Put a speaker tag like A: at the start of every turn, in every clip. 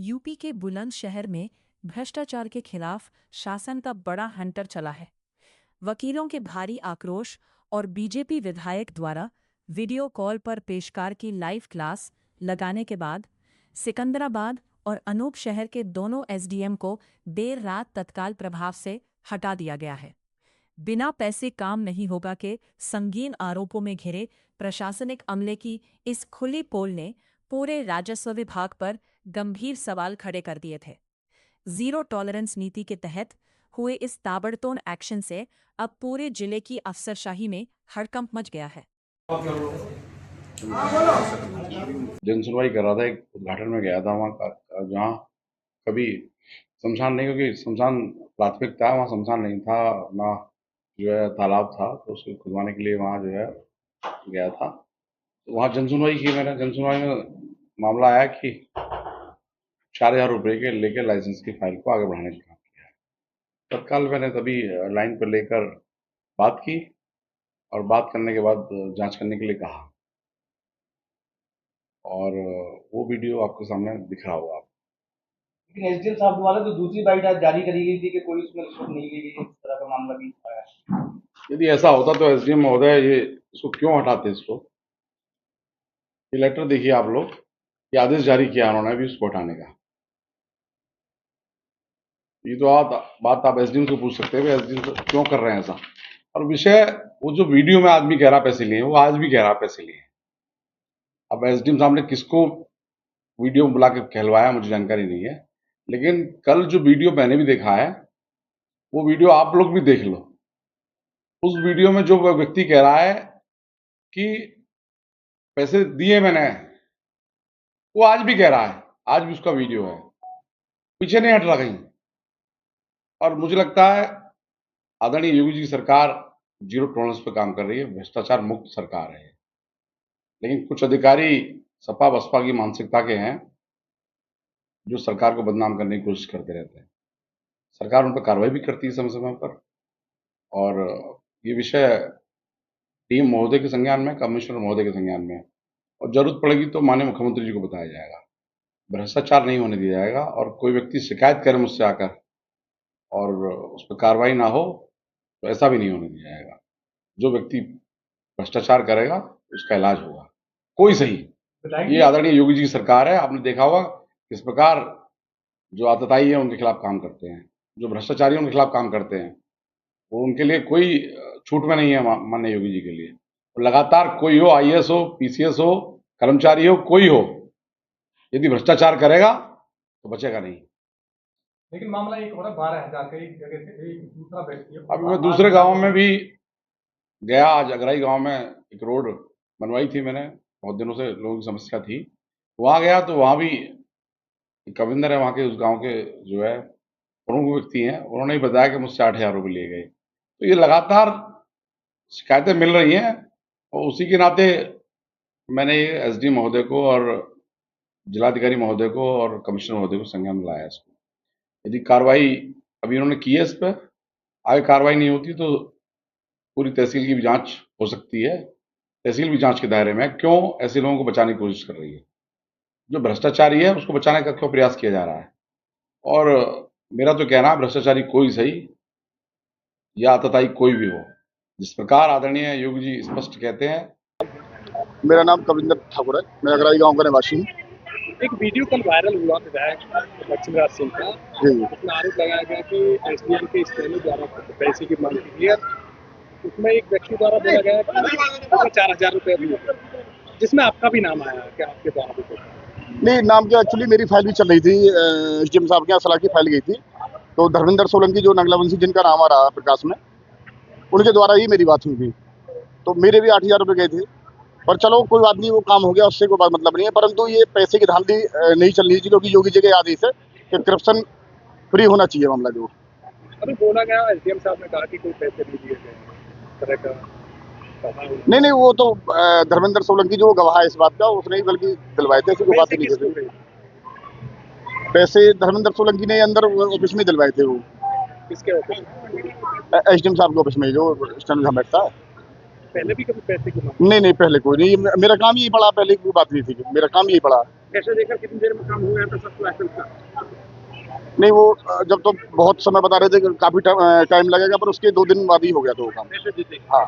A: UP के बुलंदशहर में भ्रष्टाचार के खिलाफ शासन का बड़ा हंटर चला है। वकीलों के भारी आक्रोश और बीजेपी विधायक द्वारा वीडियो कॉल पर पेशकार की लाइव क्लास लगाने के बाद सिकंदराबाद और अनूप शहर के दोनों एसडीएम को देर रात तत्काल प्रभाव से हटा दिया गया है। बिना पैसे काम नहीं होगा के संगीन आरोपों में घिरे प्रशासनिक अमले की इस खुली पोल ने पूरे राजस्व विभाग पर गंभीर सवाल खड़े कर दिए थे। जीरो टॉलरेंस नीति के तहत हुए इस ताबड़तोड़ एक्शन से अब पूरे जिले की अफसरशाही में हड़कंप मच गया है।
B: जन सुनवाई कर रहा था, एक उद्घाटन में गया था वहाँ का, जहाँ कभी शमशान नहीं, क्योंकि शमशान प्राथमिक था, वहाँ शमशान नहीं था ना, जो है तालाब था, तो उसको खुदवाने के लिए वहाँ जो है गया था। तो वहाँ जन सुनवाई की मैंने। जन सुनवाई में मामला आया कि 4,000 रुपये के लेकर लाइसेंस की फाइल को आगे बढ़ाने का काम किया है। तत्काल मैंने तभी लाइन पर लेकर बात की और बात करने के बाद जांच करने के लिए कहा, और वो वीडियो आपके सामने दिख रहा होगा।
C: लेकिन एसडीएम साहब द्वारा तो दूसरी बाइट आज जारी करी गई थी कि कोई उसमें रिश्वत नहीं ली गई, इस तरह का मामला भी आया।
B: यदि ऐसा होता तो एसडीएम महोदय ये इसको क्यों हटाते? इसको ये लेटर देखिए आप लोग, ये आदेश जारी किया उन्होंने भी इसको हटाने का। ये तो बात आप एसडीएम से पूछ सकते हैं, एसडीएम से क्यों कर रहे हैं ऐसा। और विषय, वो जो वीडियो में आदमी कह रहा पैसे लिए, वो आज भी कह रहा पैसे लिए। अब एसडीएम साहब ने किसको वीडियो में बुला के कहलवाया मुझे जानकारी नहीं है, लेकिन कल जो वीडियो मैंने भी देखा है, वो वीडियो आप लोग भी देख लो। उस वीडियो में जो व्यक्ति कह रहा है कि पैसे दिए मैंने, वो आज भी कह रहा है, आज भी उसका वीडियो है, पीछे नहीं हट रहा कहीं। और मुझे लगता है आदरणीय योगी जी की सरकार जीरो टॉलरेंस पे काम कर रही है, भ्रष्टाचार मुक्त सरकार है। लेकिन कुछ अधिकारी सपा बसपा की मानसिकता के हैं, जो सरकार को बदनाम करने की कोशिश करते रहते हैं। सरकार उन पर कार्रवाई भी करती है समय समय पर, और ये विषय डीएम महोदय के संज्ञान में, कमिश्नर महोदय के संज्ञान में, और जरूरत पड़ेगी तो माननीय मुख्यमंत्री जी को बताया जाएगा। भ्रष्टाचार नहीं होने दिया जाएगा, और कोई व्यक्ति शिकायत करे मुझसे आकर और उस पर कार्रवाई ना हो तो ऐसा भी नहीं होने दिया जाएगा। जो व्यक्ति भ्रष्टाचार करेगा उसका इलाज होगा, कोई सही। ये आदरणीय योगी जी की सरकार है। आपने देखा होगा किस प्रकार जो आतताई है उनके खिलाफ काम करते हैं, जो भ्रष्टाचारी उनके खिलाफ काम करते हैं, वो उनके लिए कोई छूट में नहीं है माननीय योगी जी के लिए। लगातार कोई हो, आईएएस हो, पीसीएस हो, कर्मचारी हो, कोई हो, यदि भ्रष्टाचार करेगा तो बचेगा नहीं।
C: लेकिन मामला एक हो रहा 12,000 का एक जगह से एक दूसरा व्यक्ति।
B: अभी मैं दूसरे गांव में भी गया, आज अगराई गांव में एक रोड बनवाई थी मैंने, बहुत दिनों से लोगों की समस्या थी, वहां गया तो वहां भी कविंदर है, वहां के उस गांव के जो है प्रमुख व्यक्ति हैं, उन्होंने ही बताया कि मुझसे 8,000 रुपये लिए गए। तो ये लगातार शिकायतें मिल रही हैं, और उसी के नाते मैंने ये एसडी महोदय को और जिलाधिकारी महोदय को और कमिश्नर महोदय को संज्ञान में लाया इसको। यदि कार्रवाई अभी इन्होंने की है इस पर, आगे कार्रवाई नहीं होती तो पूरी तहसील की भी जांच हो सकती है। तहसील भी जांच के दायरे में, क्यों ऐसे लोगों को बचाने की कोशिश कर रही है। जो भ्रष्टाचारी है उसको बचाने का क्यों प्रयास किया जा रहा है। और मेरा तो कहना है, भ्रष्टाचारी कोई सही या आतताई कोई भी हो, जिस प्रकार आदरणीय योगी जी स्पष्ट कहते हैं।
D: मेरा नाम कविंदर ठाकुर है, मैं अगराई गांव का निवासी हूँ।
E: एक वीडियो कल वायरल हुआ विधायक लक्ष्मीराज सिंह का, उसमें आरोप लगाया गया कि एसडीएम के स्टेनो द्वारा पैसे की मांग की है। उसमें एक व्यक्ति द्वारा बोला गया कि 4,000 रुपये दिए, जिसमें आपका भी नाम आया कि आपके द्वारा भी।
D: नहीं, नाम क्या, एक्चुअली मेरी फाइल भी चल रही थी, एसडीएम साहब के यहाँ सलाह की फाइल गई थी, तो धर्मेंद्र सोलंकी जो नगलावंशी जिनका नाम आ रहा प्रकाश में, उनके द्वारा ही मेरी बात हुई थी। तो मेरे भी 8,000 रुपये गए थे, पर चलो कोई बात नहीं, वो काम हो गया, उससे कोई बात मतलब नहीं है। परंतु ये पैसे की धांधली नहीं चलनी चाहिए, क्योंकि योगी जी के आदेश है कि करप्शन फ्री होना चाहिए मामला जो।
E: अभी बोला गया एसडीएम साहब ने कहा कि कोई पैसे नहीं दिए गए तरह का।
D: नहीं, वो तो धर्मेंद्र सोलंकी जो गवाह है इस बात का, उसने ही बल्कि दिलवाए थे, ऐसी कोई बात नहीं थी। पैसे धर्मेंद्र सोलंकी ने अंदर ऑफिस में दिलवाए थे। वो
E: किसके ऑफिस?
D: एसडीएम साहब के ऑफिस में, जो स्टेनो जहाँ बैठता है।
E: पहले भी कभी पैसे की मांग?
D: नहीं नहीं, पहले कोई नहीं, मेरा काम यही पड़ा, पहले कोई बात नहीं थी, मेरा काम यही पड़ा।
E: पैसे देकर कितनी देर में काम हो गया था सबको लाइसेंस का?
D: नहीं, वो जब तो बहुत समय बता रहे थे कि काफी टाइम लगेगा, पर उसके 2 दिन बाद ही हो गया था वो काम।
E: पैसे देते?
D: हाँ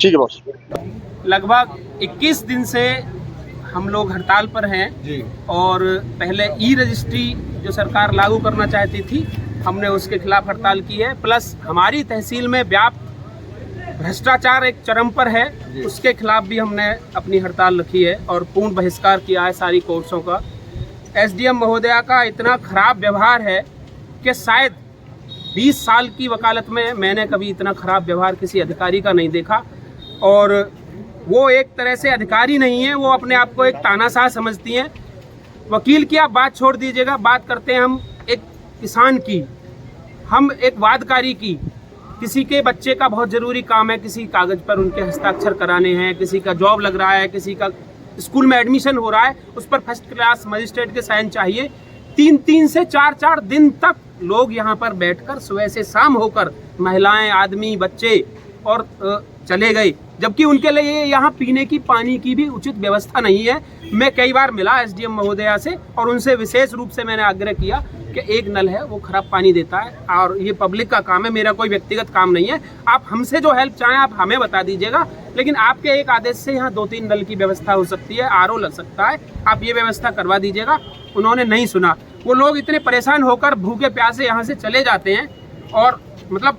D: ठीक है बॉस।
F: लगभग 21 दिन से हम लोग हड़ताल पर हैं जी। और पहले ई रजिस्ट्री जो सरकार लागू करना चाहती थी, हमने उसके खिलाफ हड़ताल की है। प्लस हमारी तहसील में व्याप्त भ्रष्टाचार एक चरम पर है, उसके खिलाफ भी हमने अपनी हड़ताल रखी है और पूर्ण बहिष्कार किया है सारी कोर्सों का। एसडीएम महोदया का इतना खराब व्यवहार है कि शायद 20 साल की वकालत में मैंने कभी इतना खराब व्यवहार किसी अधिकारी का नहीं देखा। और वो एक तरह से अधिकारी नहीं है, वो अपने आप को एक तानाशाह समझती हैं। वकील की आप बात छोड़ दीजिएगा, बात करते हैं हम एक किसान की, हम एक वादकारी की। किसी के बच्चे का बहुत ज़रूरी काम है, किसी कागज़ पर उनके हस्ताक्षर कराने हैं, किसी का जॉब लग रहा है, किसी का स्कूल में एडमिशन हो रहा है, उस पर फर्स्ट क्लास मजिस्ट्रेट के साइन चाहिए। 3 से 4 दिन तक लोग यहाँ पर बैठकर सुबह से शाम होकर महिलाएं, आदमी, बच्चे और चले गए, जबकि उनके लिए यहाँ पीने की पानी की भी उचित व्यवस्था नहीं है। मैं कई बार मिला एसडीएम महोदया से और उनसे विशेष रूप से मैंने आग्रह किया कि एक नल है वो खराब पानी देता है और ये पब्लिक का काम है, मेरा कोई व्यक्तिगत काम नहीं है। आप हमसे जो हेल्प चाहें आप हमें बता दीजिएगा, लेकिन आपके एक आदेश से यहाँ 2-3 नल की व्यवस्था हो सकती है, आरओ लग सकता है, आप ये व्यवस्था करवा दीजिएगा। उन्होंने नहीं सुना। वो लोग इतने परेशान होकर भूखे प्यासे यहाँ से चले जाते हैं और मतलब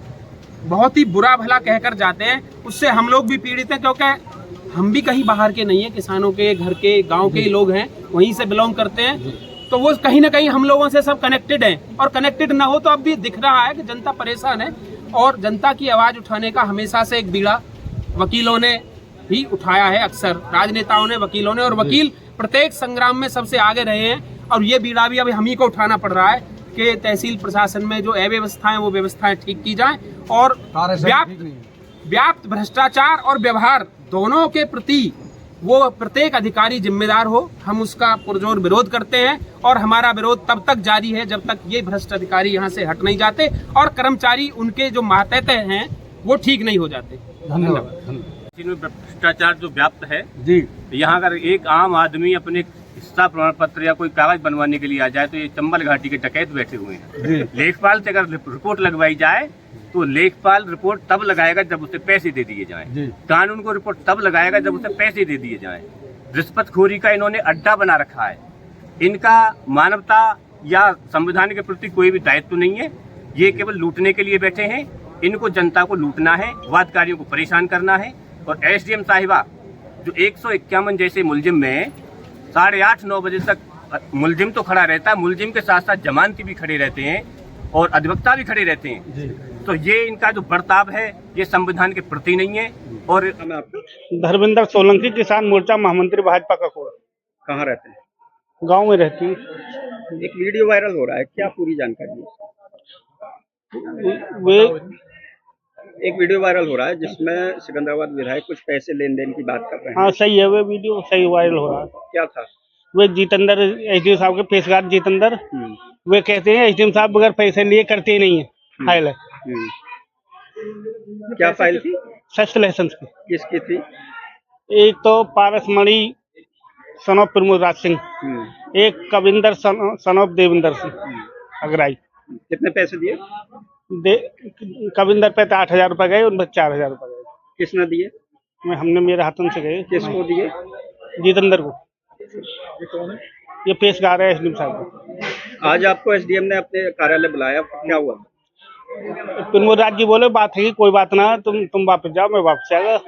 F: बहुत ही बुरा भला कहकर जाते हैं। उससे हम लोग भी पीड़ित हैं, क्योंकि हम भी कहीं बाहर के नहीं हैं, किसानों के घर के गांव के ही लोग हैं, वहीं से बिलोंग करते हैं। तो वो कहीं ना कहीं हम लोगों से सब कनेक्टेड हैं, और कनेक्टेड ना हो तो अब भी दिख रहा है कि जनता परेशान है। और जनता की आवाज़ उठाने का हमेशा से एक बीड़ा वकीलों ने ही उठाया है, अक्सर राजनेताओं ने, वकीलों ने, और वकील प्रत्येक संग्राम में सबसे आगे रहे हैं। और ये बीड़ा भी अभी हम ही को उठाना पड़ रहा है कि तहसील प्रशासन में जो अव्यवस्थाएं वो व्यवस्थाएं ठीक की जाएं और व्याप्त भ्रष्टाचार और व्यवहार दोनों के प्रति वो प्रत्येक अधिकारी जिम्मेदार हो। हम उसका पुरजोर विरोध करते हैं और हमारा विरोध तब तक जारी है जब तक ये भ्रष्ट अधिकारी यहाँ से हट नहीं जाते और कर्मचारी उनके जो मातहत हैं वो ठीक नहीं हो जाते। धन्यवाद।
G: भ्रष्टाचार जो व्याप्त है जी, यहाँ अगर एक आम आदमी अपने हिस्सा प्रमाण पत्र या कोई कागज बनवाने के लिए आ जाए तो ये चंबल घाटी के डकैत बैठे हुए हैं। लेखपाल से अगर रिपोर्ट लगवाई जाए तो लेखपाल रिपोर्ट तब लगाएगा जब उसे पैसे दे दिए जाएं। कानून को रिपोर्ट तब लगाएगा जब उसे पैसे दे दिए जाएं। रिश्वतखोरी का इन्होंने अड्डा बना रखा है। इनका मानवता या संविधान के प्रति कोई भी दायित्व नहीं है। ये केवल लूटने के लिए बैठे हैं। इनको जनता को लूटना है, वादकारियों को परेशान करना है। और एसडीएम साहिबा जो 151 जैसे मुलजिम में 8:30-9 बजे तक मुलजिम तो खड़ा रहता है, मुलजिम के साथ साथ जमानती भी खड़े रहते हैं और अधिवक्ता भी खड़े रहते हैं। तो ये इनका जो बर्ताव है ये संविधान के प्रति नहीं है। और
H: धर्मेंद्र सोलंकी, किसान मोर्चा महामंत्री भाजपा का कोड़ा।
C: कहाँ रहते हैं?
H: गांव में रहती हूँ।
C: एक वीडियो वायरल हो रहा है, क्या पूरी जानकारी है?
H: वे
C: एक वीडियो वायरल हो रहा है जिसमें सिकंदराबाद विधायक कुछ पैसे लेन देन की बात कर रहे हैं।
H: हाँ सही है, वे वीडियो सही वायरल हो रहा है।
C: क्या था?
H: वे जितेंद्र, एसडीएम साहब के पेशकार जितेंद्र, वे कहते हैं एसडीएम साहब बगैर पैसे लिए करते ही नहीं है। फाइल है।
C: क्या फाइल थी?
H: सस्त लाइसेंस की।
C: किसकी थी?
H: एक तो पारसमणि सन ऑफ प्रमोद राज सिंह, एक कविंदर सन ऑफ देविंदर सिंह अगराई।
C: कितने पैसे दिए?
H: कविंदर पे 8,000 रुपए गए, उन पर 4,000 रुपए गए।
C: किसने दिए?
H: हमने मेरे हाथों से गए।
C: किसको दिए?
H: जितेंद्र को। ये पेशकार है एसडीएम साहब को।
C: आज आपको एसडीएम ने अपने कार्यालय बुलाया, क्या हुआ?
H: प्रमोद राज जी बोले बात है कि कोई बात ना, तुम वापस जाओ, मैं वापस आएगा।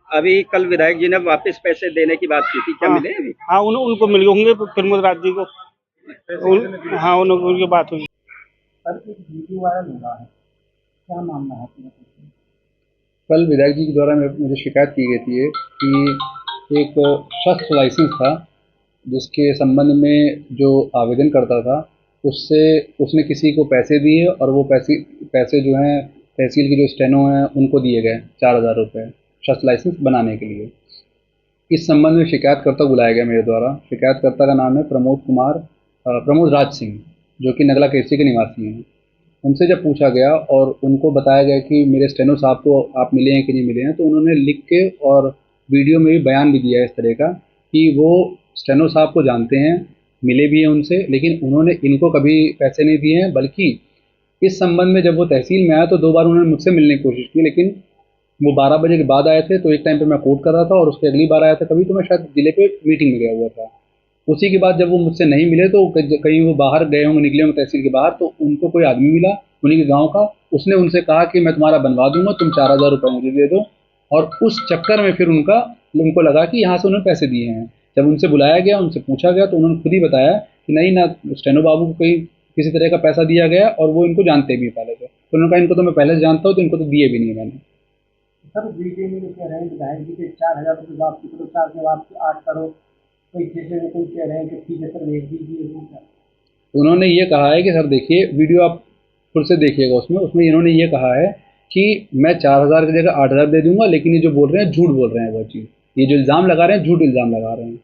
C: अभी कल विधायक जी ने वापस पैसे देने की बात की थी, क्या मिले अभी?
H: हाँ उनको मिल होंगे प्रमोद राज जी को। हाँ उनकी बात हुई।
C: वीडियो वायरल हो रहा है, क्या मामला है?
I: कल विधायक जी के द्वारा मुझे शिकायत की गई थी कि एक शस्त्र लाइसेंस था जिसके संबंध में जो आवेदन करता था उसने किसी को पैसे दिए और वो पैसे जो हैं तहसील की जो स्टेनो हैं उनको दिए गए 4,000 रुपये शस्त्र लाइसेंस बनाने के लिए। इस संबंध में शिकायतकर्ता बुलाया गया मेरे द्वारा। शिकायतकर्ता का नाम है प्रमोद राज सिंह, जो कि नगला केसरी के निवासी हैं। उनसे जब पूछा गया और उनको बताया गया कि मेरे स्टेनो साहब को आप मिले हैं कि नहीं मिले हैं, तो उन्होंने लिख के और वीडियो में भी बयान भी दिया है इस तरह का कि वो स्टेनो साहब को जानते हैं, मिले भी हैं उनसे, लेकिन उन्होंने इनको कभी पैसे नहीं दिए हैं। बल्कि इस संबंध में जब वो तहसील में आया तो 2 बार उन्होंने मुझसे मिलने की कोशिश की, लेकिन वो 12 बजे के बाद आए थे, तो एक टाइम पे मैं कोर्ट कर रहा था और उसके अगली बार आया था कभी तो मैं शायद जिले पे मीटिंग में गया हुआ था। उसी के बाद जब वो मुझसे नहीं मिले तो कहीं वो बाहर गए होंगे, निकले होंगे तहसील के बाहर, तो उनको कोई आदमी मिला उन्हीं के गाँव का, उसने उनसे कहा कि मैं तुम्हारा बनवा दूंगा, तुम 4000 रुपये मुझे दे दो। और उस चक्कर में फिर उनको लगा कि यहाँ से उन्होंने पैसे दिए हैं। जब उनसे बुलाया गया, उनसे पूछा गया, तो उन्होंने खुद ही बताया कि नहीं ना, स्टेनो बाबू को कहीं किसी तरह का पैसा दिया गया और वो इनको जानते भी पहले से। तो उन्होंने कहा इनको तो मैं पहले से जानता हूँ, तो इनको तो दिए भी नहीं मैंने।
C: सर वीडियो में कह रहे हैं विधायक जी के 4000 रुपये वापसी करो, 4 के वापसी 8 करो, कोई जैसे वो कोई कह रहे हैं कि ठीक है सर भेज दीजिए।
I: उन्होंने ये कहा है कि सर देखिए वीडियो आप फिर से देखिएगा, उसमें इन्होंने ये कहा है कि मैं 4000 की जगह 8000 दे दूंगा, लेकिन ये जो बोल रहे हैं झूठ बोल रहे हैं, वो चीज़, ये जो इल्ज़ाम लगा रहे हैं झूठ इल्ज़ाम लगा रहे हैं।